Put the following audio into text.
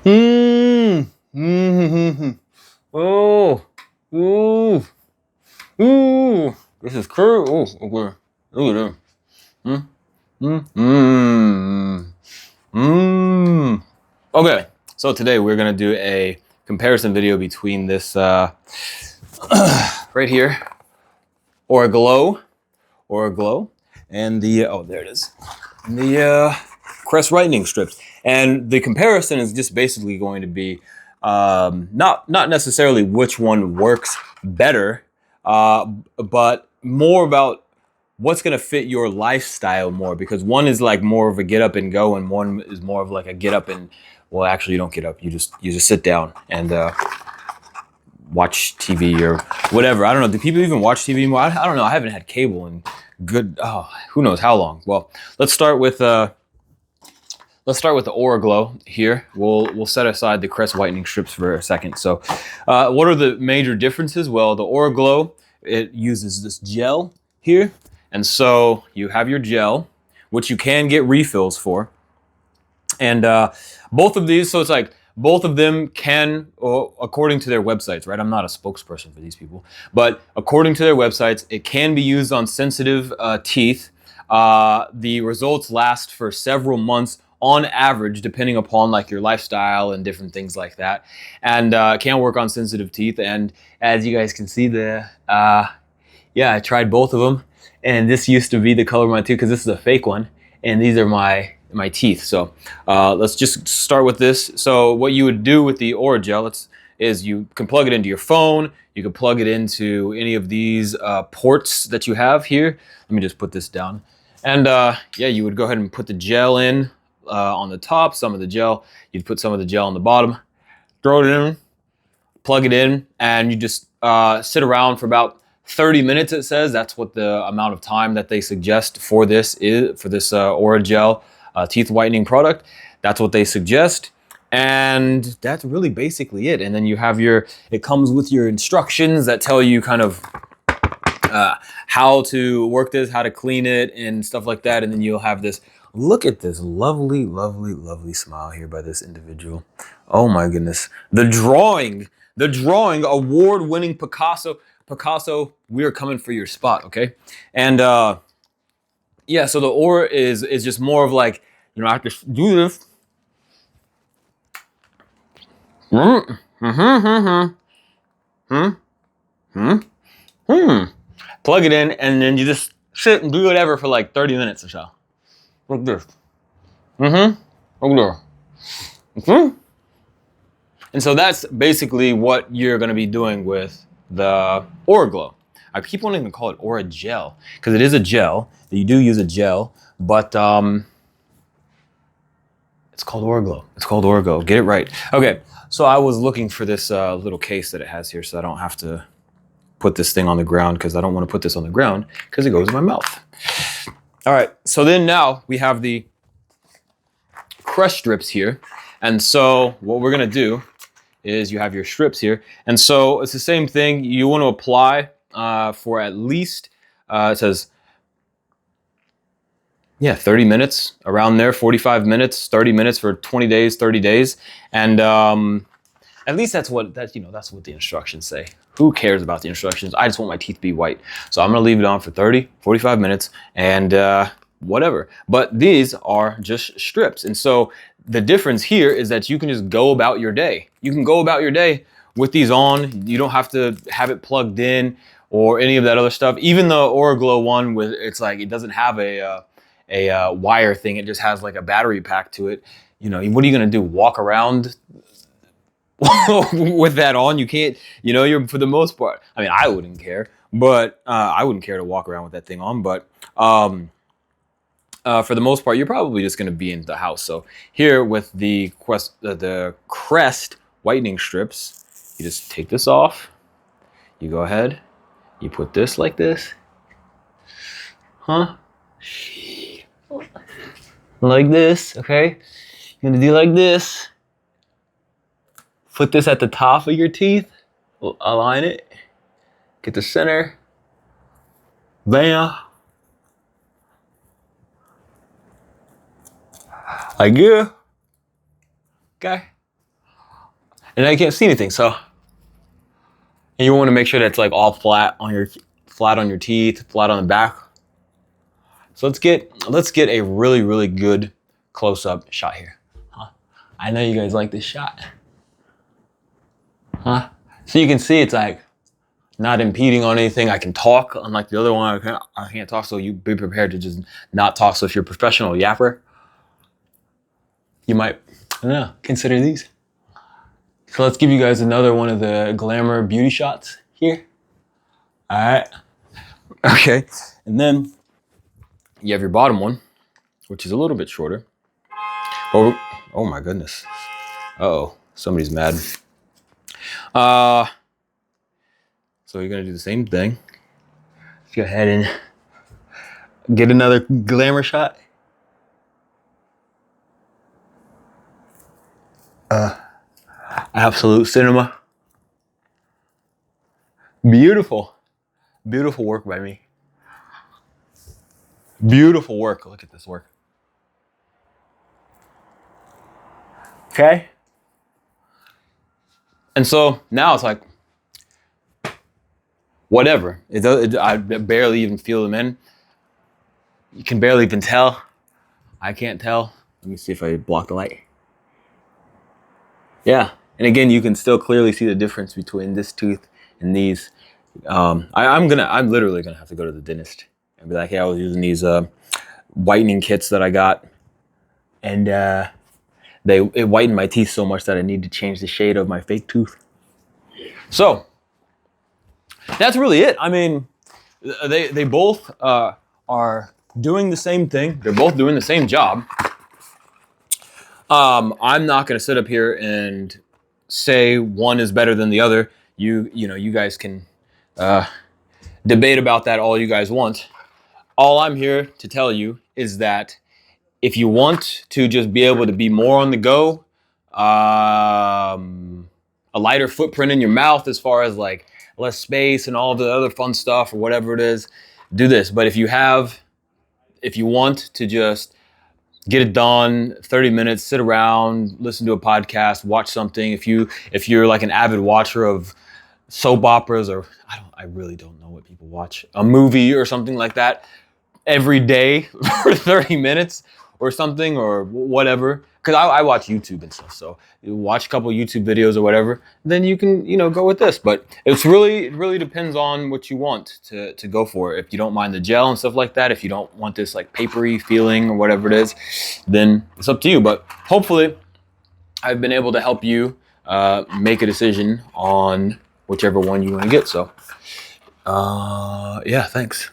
Mmm. Mmm. Oh. Ooh. Ooh. This is cool. Oh, okay. Look at that. Mmm. Mmm. Mmm. Okay. So today we're gonna do a comparison video between this right here, Auraglow, and the there it is, and the Crest Whitening strips. And the comparison is just basically going to be not necessarily which one works better, but more about what's going to fit your lifestyle more, because one is like more of a get up and go, and one is more of like a get up and, well, actually you don't get up, you just sit down and watch TV or whatever. I don't know. Do people even watch TV anymore? I don't know. I haven't had cable in who knows how long. Well, let's start with the Auraglow here. We'll set aside the Crest Whitening strips for a second. So, what are the major differences? Well, the Auraglow, it uses this gel here, and so you have your gel, which you can get refills for, and both of these. So it's like both of them can, according to their websites, right? I'm not a spokesperson for these people, but according to their websites, it can be used on sensitive teeth. The results last for several months on average, depending upon like your lifestyle and different things like that, and can work on sensitive teeth. And as you guys can see there, yeah, I tried both of them, and this used to be the color of my tooth because this is a fake one, and these are my teeth. So let's just start with this. So what you would do with the Auragel is you can plug it into your phone. You can plug it into any of these ports that you have here. Let me just put this down. And yeah, you would go ahead and put the gel in on the top, some of the gel. You'd put some of the gel on the bottom, throw it in, plug it in, and you just sit around for about 30 minutes, it says. That's what the amount of time that they suggest for this Auragel teeth whitening product. That's what they suggest. And that's really basically it. And then you have it comes with your instructions that tell you kind of how to work this, how to clean it, and stuff like that. And then you'll have this. Look at this lovely, lovely, lovely smile here by this individual. Oh my goodness. The drawing, award-winning Picasso, we're coming for your spot, okay? And yeah, so the aura is just more of like, I have to do this. Plug it in, and then you just sit and do whatever for like 30 minutes or so. Like this. Like there. And so that's basically what you're going to be doing with the Auraglow. I keep wanting to call it Auragel because it is a gel. You do use a gel, but it's called Auraglow. It's called Auraglow. Get it right. Okay, so I was looking for this little case that it has here, so I don't have to put this thing on the ground, because I don't want to put this on the ground because it goes in my mouth. All right, so then now we have the Crest strips here, and so what we're gonna do is you have your strips here, and so it's the same thing. You want to apply for at least it says, yeah, 30 minutes, around there, 45 minutes, 30 minutes for 20 days, 30 days, and at least that's what that's what the instructions say. Who cares about the instructions? I just want my teeth to be white, so I'm gonna leave it on for 30, 45 minutes, and whatever. But these are just strips, and so the difference here is that you can just go about your day. You can go about your day with these on. You don't have to have it plugged in or any of that other stuff. Even the Auraglow one, it's like it doesn't have a wire thing. It just has like a battery pack to it. What are you gonna do? Walk around with that on? You can't. You're, for the most part. I mean, I wouldn't care, but I wouldn't care to walk around with that thing on. But for the most part, you're probably just going to be in the house. So here with the Crest Whitening strips, you just take this off. You go ahead, you put this like this, like this. Okay, you're gonna do like this. Put this at the top of your teeth. Align it. Get the center. Bam. Like, yeah. Okay. and now you can't see anything. So you want to make sure that's like all flat on your teeth, flat on the back. So let's get a really good close-up shot here. Huh? I know you guys like this shot. Huh? So you can see it's like not impeding on anything. I can talk, unlike the other one. I can't talk, so you be prepared to just not talk. So if you're a professional yapper, you might, I don't know, consider these. So let's give you guys another one of the glamour beauty shots here. All right. Okay. And then you have your bottom one, which is a little bit shorter. Oh my goodness. Uh-oh, somebody's mad. So you're gonna do the same thing. Let's go ahead and get another glamour shot. Absolute cinema. Beautiful. Beautiful work by me. Beautiful work. Look at this work. Okay. And so now it's like, whatever. I barely even feel them in. You can barely even tell. I can't tell. Let me see if I block the light. Yeah. And again, you can still clearly see the difference between this tooth and these. I'm literally gonna have to go to the dentist and be like, hey, I was using these whitening kits that I got, and it whitened my teeth so much that I need to change the shade of my fake tooth. So that's really it. I mean, they both are doing the same thing. They're both doing the same job. I'm not gonna sit up here and say one is better than the other. You guys can debate about that all you guys want. All I'm here to tell you is that if you want to just be able to be more on the go, a lighter footprint in your mouth as far as like less space and all the other fun stuff or whatever it is, do this. But if you want to just get it done, 30 minutes, sit around, listen to a podcast, watch something. If you're like an avid watcher of soap operas, or I really don't know what people watch, a movie or something like that every day for 30 minutes or something, or whatever, because I watch YouTube and stuff, so you watch a couple YouTube videos or whatever, then you can go with this. But it really depends on what you want to go for. If you don't mind the gel and stuff like that, if you don't want this like papery feeling or whatever it is, then it's up to you. But hopefully I've been able to help you make a decision on whichever one you want to get. So yeah, thanks.